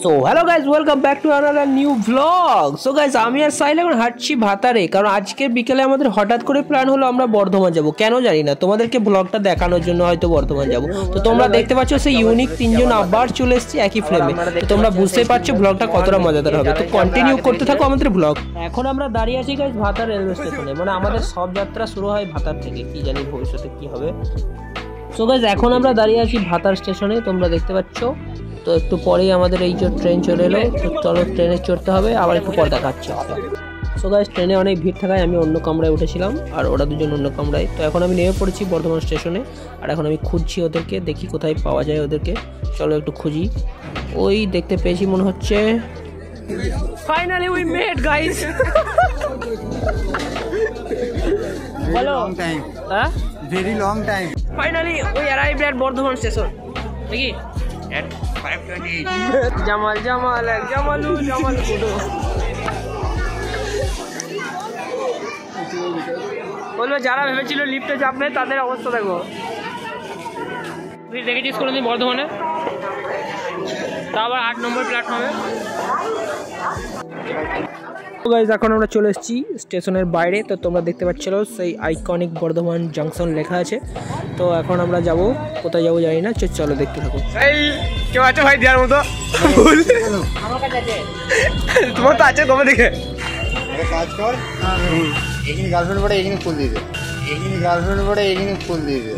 So hello guys, welcome back to another new vlog. So guys, আমি আর সাইল এখন হাঁটছি ভাতারে, কারণ আজকে বিকেলে আমাদের হঠাৎ করে প্ল্যান হলো আমরা বর্ধমান যাব। কেন জানি না, তোমাদেরকে ব্লগটা দেখানোর জন্য হয়তো বর্ধমান যাব। তো তোমরা দেখতে পাচ্ছ সেই ইউনিক তিনজন আবার চলে এসেছে একই ফ্রেমে। তো তোমরা বুঝতে পারছো ব্লগটা কতটা মজাদার হবে। তো কন্টিনিউ করতে থাকো আমাদের ব্লগ। এখন আমরা দাঁড়িয়ে আছি গাইজ ভাতার রেলওয়ে স্টেশনে, মানে আমাদের সব যাত্রা শুরু হয় ভাতার থেকে। কি জানি ভবিষ্যতে কি হবে। সো গাইজ, এখন আমরা দাঁড়িয়ে আছি ভাতার স্টেশনে, তোমরা দেখতে পাচ্ছ। তো একটু পরেই আমাদের এই যে ট্রেন চলে এলো, তো চলো ট্রেনে চড়তে হবে, আবার একটু পর দেখাচ্ছি। সো গাইজ, ট্রেনে অনেক ভিড় থাকায় আমি অন্য কামরায় উঠেছিলাম, আর ওরা দুজন অন্য কামরায়। তো এখন আমি নেমে পড়েছি বর্ধমান স্টেশনে, আর এখন আমি খুঁজছি ওদেরকে, দেখি কোথায় পাওয়া যায় ওদেরকে। চলো একটু খুঁজি। ওই দেখতে পেয়েছি মনে হচ্ছে। Finally we met guys. বলো। হ্যাঁ, very long time. Finally we arrived at Bardhaman station. দেখি at 5:20. জামাল জামালু বলবো, যারা ভেবেছিল লিফটে চাপবে তাদের অবস্থা দেখো। তুই দেখেছিস কোনোদিন বর্ধমানে? তা আবার 8 নম্বর প্ল্যাটফর্মে। গাইজ, এখন আমরা চলে এসেছি স্টেশনের বাইরে। তো তোমরা দেখতে পাচ্ছিল সেই আইকনিক বর্ধমান জাংশন লেখা আছে। তো এখন আমরা যাব, কোথায় যাবো জানি না। চলো দেখতে থাকো। কেউ আছে ভাই দেওয়ার মতো? তোমার তো আছে, কবে দেখে কাজ কর। এখানে গার্লফ্রেন্ড পড়ে, এখানে ফুল দিয়ে দে। এখানে গার্লফ্রেন্ড পড়ে, এখানে ফুল দিয়ে দে।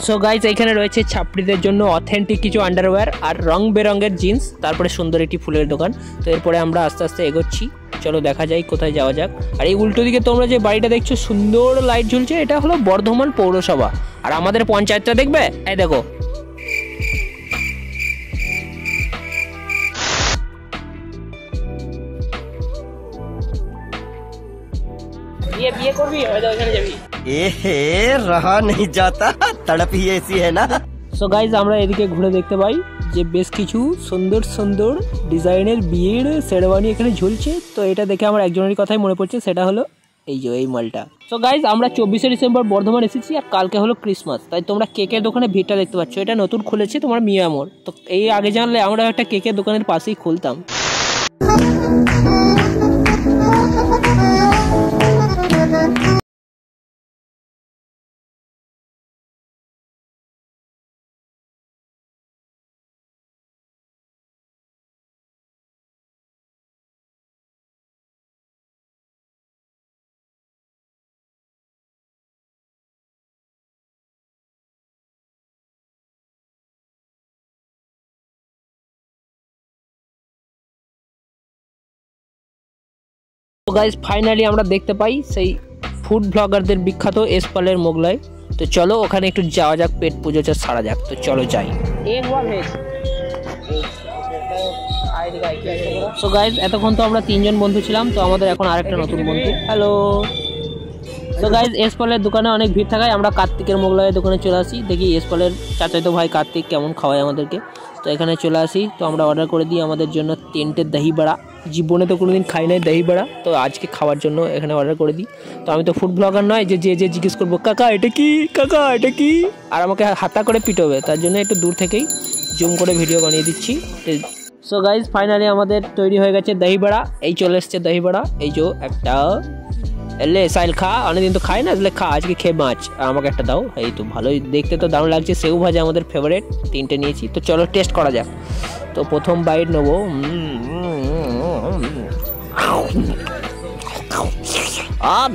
সো গাইজ, এইখানে রয়েছে ছাত্রীদের জন্য অথেন্টিক কিছু আন্ডারওয়্যার আর রং বেরঙের জিন্স, তারপরে সুন্দর একটি ফুলের দোকান। তো এরপরে আমরা আস্তে আস্তে এগোচ্ছি। চলো দেখা যায় কোথায় যাওয়া যাক। আর এই উল্টো দিকে তোমরা যে বাড়িটা দেখছো সুন্দর লাইট ঝুলছে, এটা হলো বর্ধমান পৌরসভা। আর আমাদের পঞ্চায়েতটা দেখবে, এই দেখো। বিয়ে করবি, হয়তো ওখানে যাবি। रहा नहीं जाता, तड़प ही ऐसी है ना। সো গাইজ, আমরা এদিকে ঘুরে দেখতে পাই যে বেশ কিছু সুন্দর সুন্দর ডিজাইনের বিয়ের শেরওয়ানি এখানে ঝুলছে। তো এটা দেখে আমার একজনের কথাই মনে পড়ছে, সেটা হলো এই যে এই মালটা। সো গাইজ, আমরা 24শে ডিসেম্বর বর্ধমান এসেছি, আর কালকে হলো ক্রিসমাস। তাই তোমরা কেকের দোকানে ভিড়টা দেখতে পাচ্ছ। এটা নতুন খুলেছে তোমার মিয়ামোর। তো এই আগে জানলে আমরা একটা কেকের দোকানের পাশেই খুলতাম। তো গাইজ, ফাইনালি আমরা দেখতে পাই সেই ফুড ব্লগারদের বিখ্যাত এসপালের মোগলাই। তো চলো ওখানে একটু যাওয়া যাক, পেট পুজোটা সারা যাক। তো চলো যাই। সো গাইজ, এতক্ষণ তো আমরা 3জন বন্ধু ছিলাম, তো আমাদের এখন আরেকটা নতুন বন্ধু। হ্যালো। তো গাইজ, এসপালের দোকানে অনেক ভিড় থাকায় আমরা কার্তিকের মোগলাইয়ের দোকানে চলে আসি। দেখি এসপালের চাচাতো ভাই কার্তিক কেমন খাওয়ায় আমাদেরকে। তো এখানে চলে আসি। তো আমরা অর্ডার করে দিই আমাদের জন্য 3টে দহি বড়া। জীবনে তো কোনোদিন খাই নাই দহি বড়া, তো আজকে খাওয়ার জন্য এখানে অর্ডার করে দিই। তো আমি তো ফুড ব্লগার নয় যে যে জিজ্ঞেস করবো কাকা এটা কি, কাকা এটা কি, আর আমাকে হাতা করে পিটোবে। তার জন্য একটু দূর থেকেই জুম করে ভিডিও বানিয়ে দিচ্ছি। সো গাইজ, ফাইনালি আমাদের তৈরি হয়ে গেছে দহি বড়া। এই চলে এসছে দহি বড়া। এই যে একটা, এলে সাইল খা, অনেকদিন তো খাই না, আসলে খা, আজকে খেয়ে বাঁচ। আর আমাকে একটা দাও। এই তো ভালোই দেখতে, তো দারুণ লাগছে। সেউ ভাজা আমাদের ফেভারিট, 3টে নিয়েছি। তো চলো টেস্ট করা যাক। তো প্রথম বাইট নেবো।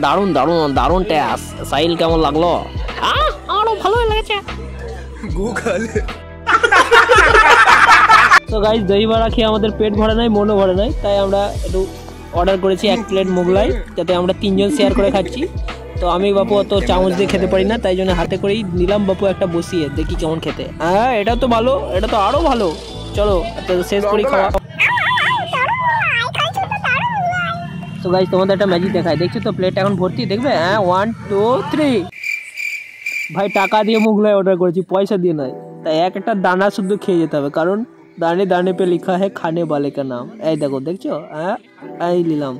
দারুণ দারুণ দারুণ টেস্ট। সাইল কেমন লাগলো? আমারও ভালোই লেগেছে। তো গাইজ, দহি বড়া খেয়ে আমাদের পেট ভরে নাই, মনও ভরে নাই, তাই আমরা একটু অর্ডার করেছি 1 প্লেট মোগলাই, যাতে আমরা 3জন শেয়ার করে খাচ্ছি। তো আমি বাপু অত চামচ দিয়ে খেতে পারি না, তাই জন্য হাতে করেই নিলাম বাপু একটা বসিয়ে, দেখি কেমন খেতে। হ্যাঁ, এটা তো ভালো, এটা তো আরো ভালো। চলো শেষ করি খাওয়া। তো গাইজ, তোমাদের একটা ম্যাজিক দেখায়, দেখছো তো প্লেট এখন ভর্তি, দেখবে? হ্যাঁ, 1 2 3। ভাই, টাকা দিয়ে মোগলাই অর্ডার করেছি, পয়সা দিয়ে নয়। তাই একটা দানা শুদ্ধ খেয়ে যেতে হবে, কারণ दाने दाने पे लिखा है खाने वाले का नाम। এই দেখো, দেখছো? হ্যাঁ, এই নিলাম।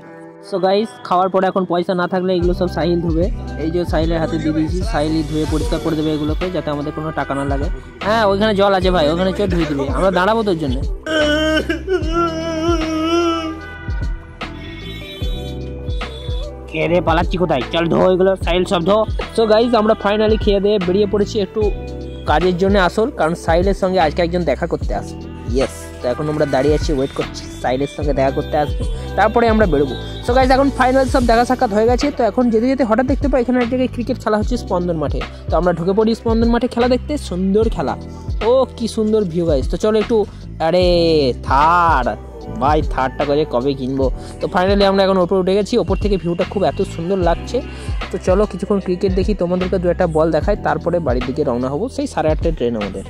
সো গাইস খাওয়ার পরে এখন পয়সা না থাকলে এগুলো সব সাহিল ধুবে। এই যে সাহিলের হাতে দিয়ে দিয়েছি, সাহিলই ধুয়ে পরিষ্কার করে দেবে এগুলোকে, যাতে আমাদের কোনো টাকা না লাগে। হ্যাঁ ওইখানে জল আছে ভাই, ওখানে চল ধুয়ে দিবে, আমরা দাঁড়াবো তোর জন্য। খেয়ে পালাচ্ছি কোথায়, চল ধো এগুলো, সাহিল সব ধো। সো গাইস আমরা ফাইনালি খেয়ে দিয়ে বেরিয়ে পড়েছি একটু কাজের জন্য আসল, কারণ সাহিলের সঙ্গে আজকে একজন দেখা করতে আসবে। ইয়েস, তো এখন আমরা দাঁড়িয়ে আছি, ওয়েট করছি সাহিলের সঙ্গে দেখা করতে আসবে, তারপরে আমরা বেরোবো। সো গাইস এখন ফাইনাল সব দেখা সাক্ষাৎ হয়ে গেছে। তো এখন যেতে যেতে হঠাৎ দেখতে পাই এখানে এক জায়গায় ক্রিকেট খেলা হচ্ছে স্পন্দন মাঠে। তো আমরা ঢুকে পড়ি স্পন্দন মাঠে খেলা দেখতে, সুন্দর খেলা, ও কি সুন্দর ভিউ গাইস। তো চলো একটু, আরে থার ভাই, থারটা করে কবে কিনবো। তো ফাইনালি আমরা এখন ওপরে উঠে গেছি, ওপর থেকে ভিউটা খুব এত সুন্দর লাগছে। তো চলো কিছুক্ষণ ক্রিকেট দেখি, তোমাদেরকে দু একটা বল দেখাই, তারপরে বাড়ির দিকে রওনা হবো। সেই 8:30টায় ট্রেন আমাদের।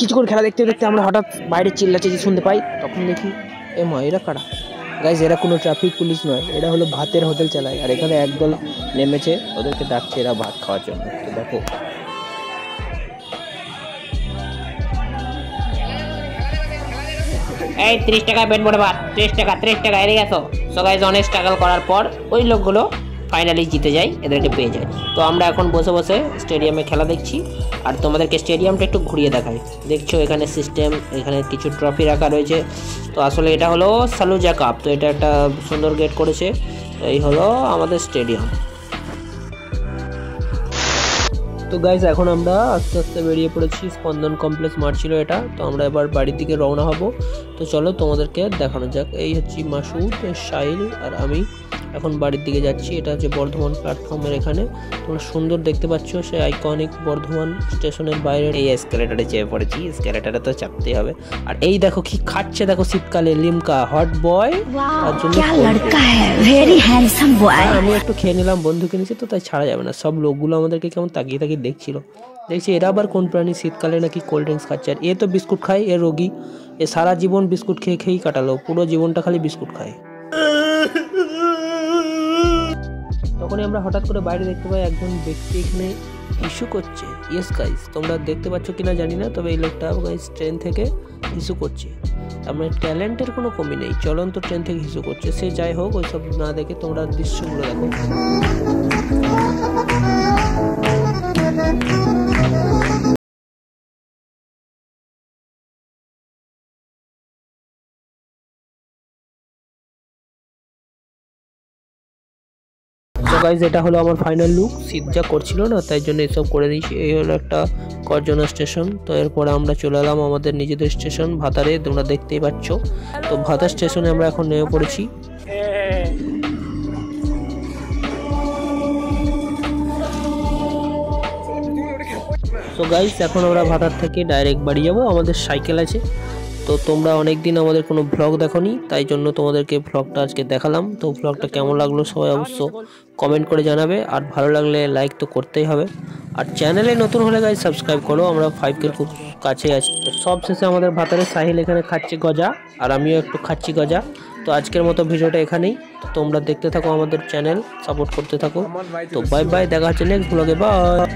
কিছুক্ষণ খেলা দেখতে দেখতে আমরা হঠাৎ বাইরে চিল্লাচেঁচি শুনতে পাই, তখন দেখি এ মা এরা কারা। গাইজ এরা কোনো ট্রাফিক পুলিশ নয়, এরা হলো ভাতের হোটেল চালায়, আর এখানে একদল নেমেছে, ওদেরকে ডাকছে এরা ভাত খাওয়ার জন্য। তো দেখো এই 30 টাকা পেট ভরে ভাত, 30 টাকা এড়ে গেছো। সো গাইজ অনেক স্ট্রাগল করার পর ওই লোকগুলো ফাইনালি জিতে যায়, এদেরকে পেয়ে যায়। তো আমরা এখন বসে বসে স্টেডিয়ামে খেলা দেখছি, আর তোমাদেরকে স্টেডিয়ামটা একটু ঘুরিয়ে দেখাই। দেখছো এখানে সিস্টেম, এখানে কিছু ট্রফি রাখা রয়েছে। তো আসলে এটা হলো সালুজা কাপ, তো এটা একটা সুন্দর গেট করেছে। এই হলো আমাদের স্টেডিয়াম। তো গাইজ এখন আমরা আস্তে আস্তে বেরিয়ে পড়েছি, স্পন্দন কমপ্লেক্স মাঠ ছিল এটা। তো আমরা এবার বাড়ির দিকে রওনা হব। তো চলো তোমাদেরকে দেখানো যাক। এই হচ্ছে মাসুদ, সাহিল আর আমি এখন বাড়ির দিকে যাচ্ছি। এটা হচ্ছে বর্ধমান প্ল্যাটফর্মের এখানে, তোমরা সুন্দর দেখতে পাচ্ছ সেই আইকনিক বর্ধমান স্টেশনের বাইরে এই এসকেলেটারে চেপে পড়েছি। এসকেলেটারে তো চাপতেই হবে। আর এই দেখো কি খাচ্ছে, দেখো শীতকালে লিমকা হট বয়, তার জন্য আমি একটু খেয়ে নিলাম, বন্ধু কিনেছি তো তাই ছাড়া যাবে না। সব লোকগুলো আমাদেরকে কেমন তাকিয়ে তাকিয়ে দেখছিল, দেখছি এরা আবার কোন প্রাণী শীতকালে নাকি কোল্ড ড্রিঙ্কস খাচ্ছে। আর এ তো বিস্কুট খায়, এ রোগী, এ সারা জীবন বিস্কুট খেয়ে খেয়েই কাটালো, পুরো জীবনটা খালি বিস্কুট খায়। তখনই আমরা হঠাৎ করে বাইরে দেখতে পাই একজন ব্যক্তি এখানে ইস্যু করছে। ইয়েস গাইস, তোমরা দেখতে পাচ্ছ কিনা জানি না, তবে এই লোকটা গাইস ট্রেন থেকে ইস্যু করছে। আমরা ট্যালেন্টের কোনো কমি নেই, চলন্ত ট্রেন থেকে ইস্যু করছে। সে যাই হোক, ওইসব না দেখে তোমরা দৃশ্যগুলো দেখো। গাইজ এটা হলো আমার ফাইনাল লুক, শীত যা করছিল না তাই জন্য এসব করে দিয়েছি। এই হলো একটা করজনা স্টেশন। তো এরপরে আমরা চলে এলাম আমাদের নিজেদের স্টেশন ভাতারে, তোমরা দেখতেই পাচ্ছ। তো ভাতার স্টেশনে আমরা এখন নেমে পড়েছি। তো গাইজ এখন আমরা ভাতার থেকে ডাইরেক্ট বাড়ি যাব, আমাদের সাইকেল আছে। তো তোমরা অনেক দিন আমাদের কোনো ভ্লগ দেখোনি, তাই জন্য তোমাদেরকে ভ্লগটা আজকে দেখালাম। তো ভ্লগটা কেমন লাগলো সবাই অবশ্য কমেন্ট করে জানাবে, আর ভালো লাগলে লাইক তো করতেই হবে। আর চ্যানেলে নতুন হলে গাইজ সাবস্ক্রাইব করো, আমরা 5K খুব কাছে আছি। তো সব শেষে আমাদের ভাতারে সাহিল এখানে খাচ্ছে গজা, আর আমিও একটু খাচ্ছি গজা। তো আজকের মতো ভিডিওটা এখানেই। তো তোমরা দেখতে থাকো আমাদের চ্যানেল, সাপোর্ট করতে থাকো। তো বাই বাই, দেখা হচ্ছে নেক্সট ভ্লগে, বাই।